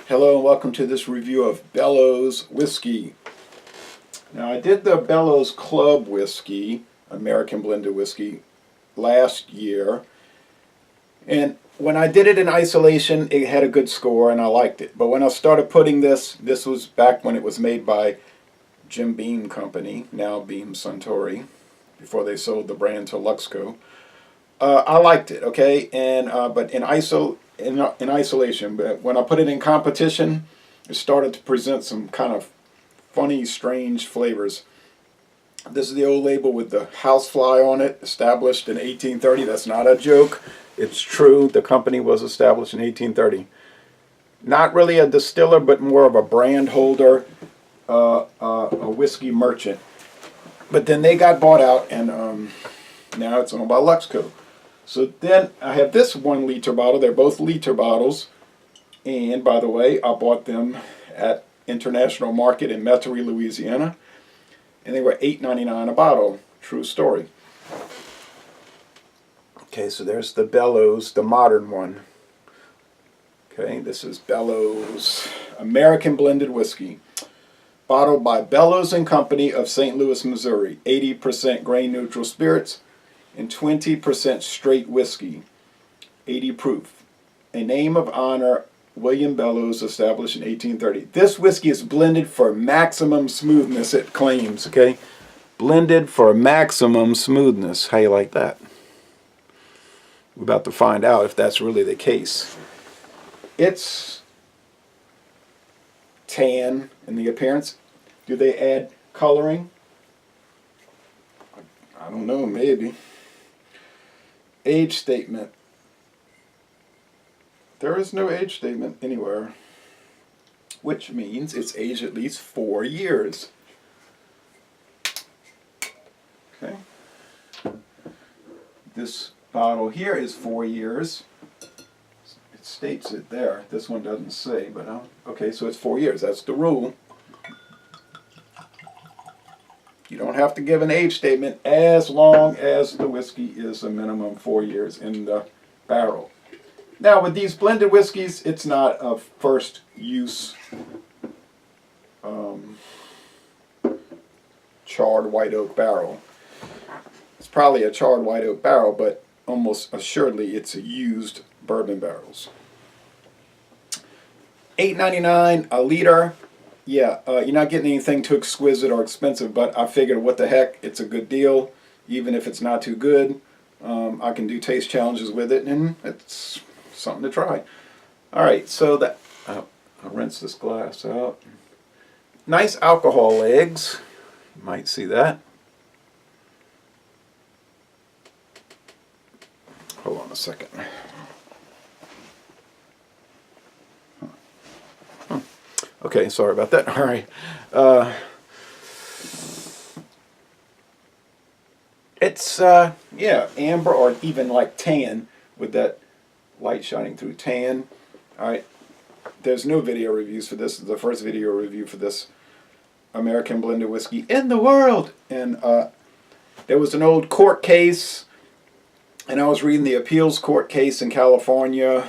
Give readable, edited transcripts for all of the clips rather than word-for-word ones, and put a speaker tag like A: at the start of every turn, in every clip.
A: Hello and welcome to this review of Bellows whiskey. Now I did the Bellows Club whiskey, American blended whiskey, last year, and when I did it in isolation it had a good score and I liked it. But when I started putting this was back when it was made by Jim Beam Company, now Beam Suntory, before they sold the brand to Luxco. I liked it, okay, and but in isolation. But when I put it in competition, it started to present some kind of funny, strange flavors. This is the old label with the housefly on it, established in 1830. That's not a joke. It's true. The company was established in 1830. Not really a distiller, but more of a brand holder, a whiskey merchant. But then they got bought out, and now it's owned by Luxco. So then I have this 1 liter bottle. They're both liter bottles. And by the way, I bought them at International Market in Metairie, Louisiana. And they were $8.99 a bottle. True story. Okay, so there's the Bellows, the modern one. Okay, this is Bellows American Blended Whiskey. Bottled by Bellows and Company of St. Louis, Missouri. 80% grain neutral spirits and 20% straight whiskey, 80 proof. A name of honor, William Bellows, established in 1830. This whiskey is blended for maximum smoothness, it claims, okay? Blended for maximum smoothness. How you like that? We're about to find out if that's really the case. It's tan in the appearance. Do they add coloring? I don't know, maybe. Age statement. There is no age statement anywhere, which means it's aged at least 4 years. Okay. This bottle here is 4 years. It states it there. This one doesn't say, but okay, so it's 4 years. That's the rule. You don't have to give an age statement as long as the whiskey is a minimum 4 years in the barrel. Now with these blended whiskeys, it's not a first use charred white oak barrel. It's probably a charred white oak barrel, but almost assuredly it's a used bourbon barrels. $8.99 a liter. Yeah, you're not getting anything too exquisite or expensive, but I figured, what the heck, it's a good deal. Even if it's not too good, I can do taste challenges with it, and it's something to try. Alright, so that I'll rinse this glass out. Nice alcohol legs. You might see that. Hold on a second. Okay, sorry about that. All right. It's, yeah, amber or even like tan with that light shining through tan. All right. There's no video reviews for this. This is the first video review for this American blended whiskey in the world. And there was an old court case, and I was reading the appeals court case in California.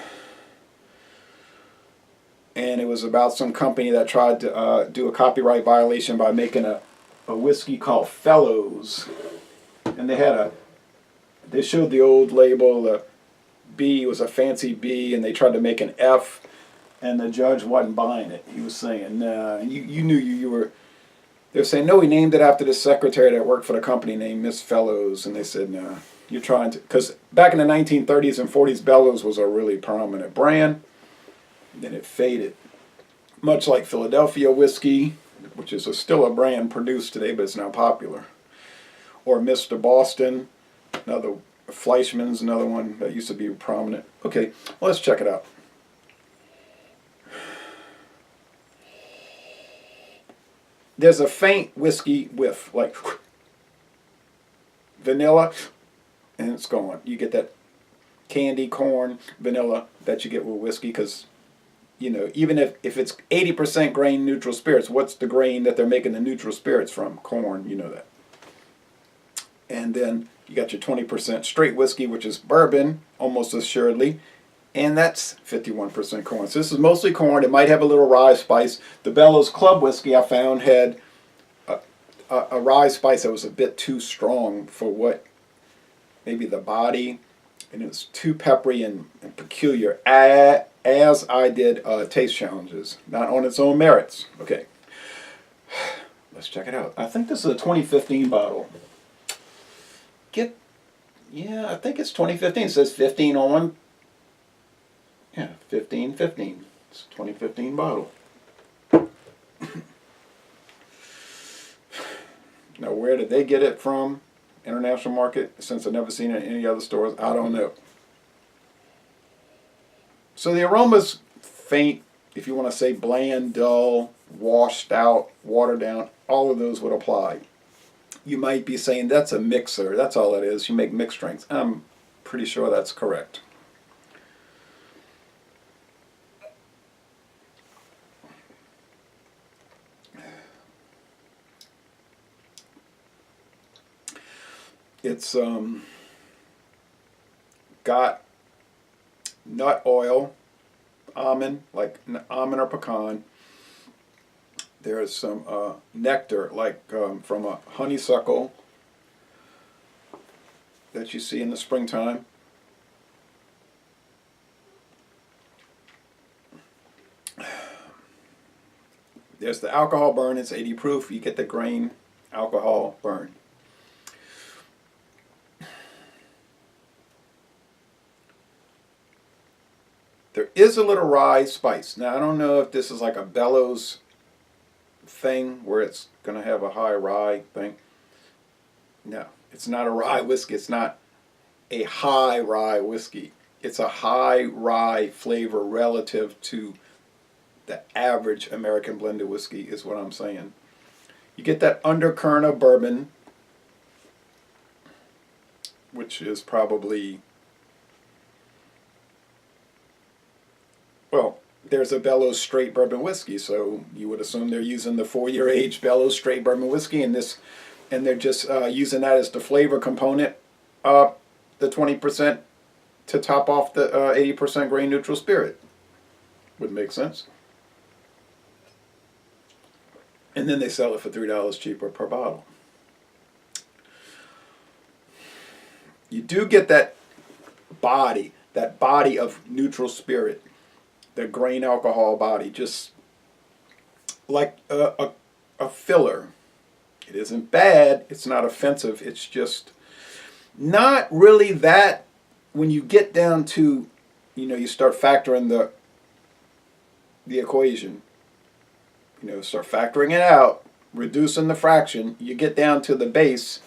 A: And it was about some company that tried to do a copyright violation by making a whiskey called Bellows. And they showed the old label, the B was a fancy B, and they tried to make an F, and the judge wasn't buying it. He was saying, nah, you knew you were, they were saying, no, we named it after the secretary that worked for the company named Miss Bellows. And they said, nah, you're trying to, because back in the 1930s and 40s, Bellows was a really prominent brand. Then it faded. Much like Philadelphia whiskey, which is still a brand produced today, but it's not popular. Or Mr. Boston, another, Fleischmann's another one that used to be prominent. Okay, well, let's check it out. There's a faint whiskey whiff, like vanilla, and it's gone. You get that candy, corn, vanilla that you get with whiskey, because you know, even if it's 80% grain neutral spirits, what's the grain that they're making the neutral spirits from? Corn, you know that. And then you got your 20% straight whiskey, which is bourbon, almost assuredly, and that's 51% corn. So this is mostly corn. It might have a little rye spice. The Bellows Club whiskey I found had a rye spice that was a bit too strong for what maybe the body, and it was too peppery and peculiar, as I did taste challenges, not on its own merits. Okay, let's check it out. I think this is a 2015 bottle. Yeah, I think it's 2015. It says 15 on one. Yeah, 15. It's a 2015 bottle. Now, where did they get it from? International market, since I've never seen it in any other stores, I don't know. So the aroma's faint, if you want to say bland, dull, washed out, watered down, all of those would apply. You might be saying that's a mixer, that's all it is, you make mixed drinks. I'm pretty sure that's correct. It's got nut oil, almond, like almond or pecan. There's some nectar, like from a honeysuckle that you see in the springtime. There's the alcohol burn. It's 80 proof. You get the grain alcohol burn. There is a little rye spice. Now, I don't know if this is like a Bellows thing where it's going to have a high rye thing. No, it's not a rye whiskey. It's not a high rye whiskey. It's a high rye flavor relative to the average American blended whiskey is what I'm saying. You get that undercurrent of bourbon, which is probably, well, there's a Bellows straight bourbon whiskey, so you would assume they're using the 4-year age Bellows straight bourbon whiskey, and they're just using that as the flavor component, the 20% to top off the 80% grain neutral spirit. Would make sense. And then they sell it for $3 cheaper per bottle. You do get that body of neutral spirit, the grain alcohol body, just like a filler. It isn't bad, it's not offensive, it's just not really that. When you get down to, you start factoring the equation, start factoring it out, reducing the fraction, you get down to the base,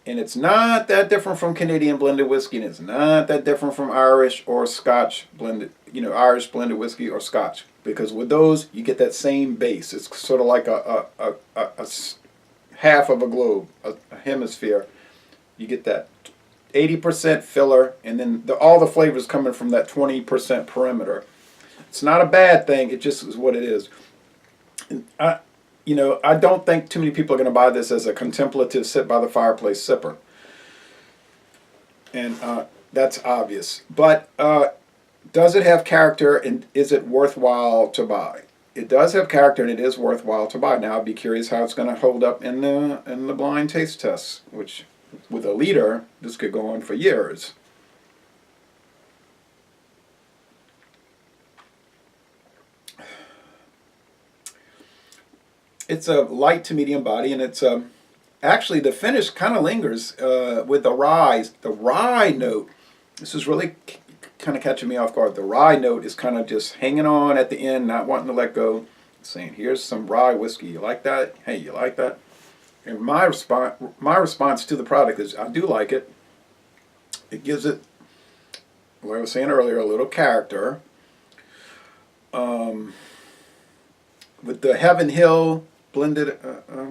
A: and it's not that different from Canadian blended whiskey, and it's not that different from Irish or Scotch blended, Irish blended whiskey or Scotch, because with those you get that same base. It's sort of like a half of a globe, a hemisphere. You get that 80% filler, and then all the flavors coming from that 20% perimeter. It's not a bad thing. It just is what it is. And I don't think too many people are going to buy this as a contemplative sit by the fireplace sipper, and that's obvious. But does it have character, and is it worthwhile to buy? It does have character, and it is worthwhile to buy. Now, I'd be curious how it's going to hold up in the blind taste tests, which, with a liter, this could go on for years. It's a light to medium body, and it's actually the finish kind of lingers with the rye. The rye note, this is really kind of catching me off guard. The rye note is kind of just hanging on at the end, not wanting to let go, saying, here's some rye whiskey. You like that? Hey, you like that? And my response to the product is, I do like it. It gives it, like I was saying earlier, a little character. With the Heaven Hill blended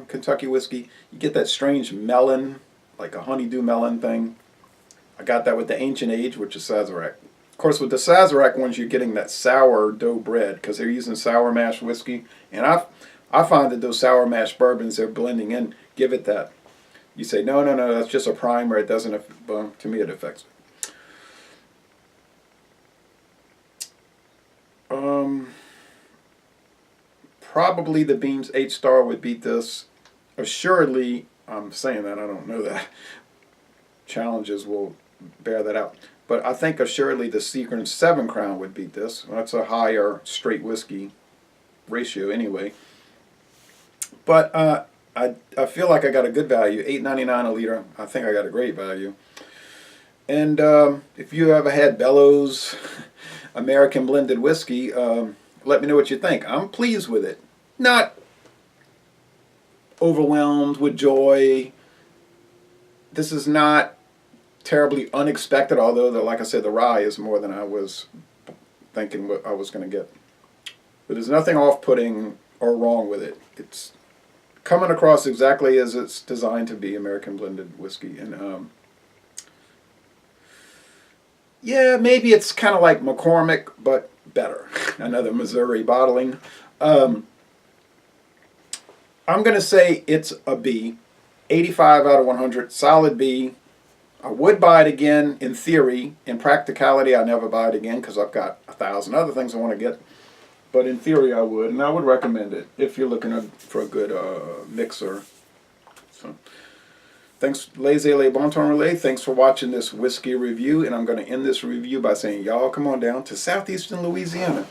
A: Kentucky whiskey, you get that strange melon, like a honeydew melon thing. I got that with the Ancient Age, which is Sazerac. Of course, with the Sazerac ones, you're getting that sourdough bread because they're using sour mash whiskey. And I find that those sour mash bourbons they're blending in give it that. You say, no, that's just a primer. It doesn't, to me, it affects it. Probably the Beams 8-star would beat this. Assuredly, I'm saying that, I don't know that. Challenges will bear that out. But I think assuredly the Seagram's 7 Crown would beat this. That's a higher straight whiskey ratio anyway. But I feel like I got a good value. $8.99 a liter. I think I got a great value. And if you ever had Bellows American blended whiskey, let me know what you think. I'm pleased with it. Not overwhelmed with joy. This is not terribly unexpected, although, like I said, the rye is more than I was thinking what I was going to get. But there's nothing off-putting or wrong with it. It's coming across exactly as it's designed to be, American blended whiskey. And yeah, maybe it's kind of like McCormick, but better. Another Missouri bottling. I'm going to say it's a B. 85 out of 100. Solid B. I would buy it again in theory. In practicality, I never buy it again because I've got 1,000 other things I want to get. But in theory, I would, and I would recommend it if you're looking for a good mixer. So, thanks, Laissez-les Bon Ton Relais. Thanks for watching this whiskey review, and I'm going to end this review by saying, y'all come on down to southeastern Louisiana.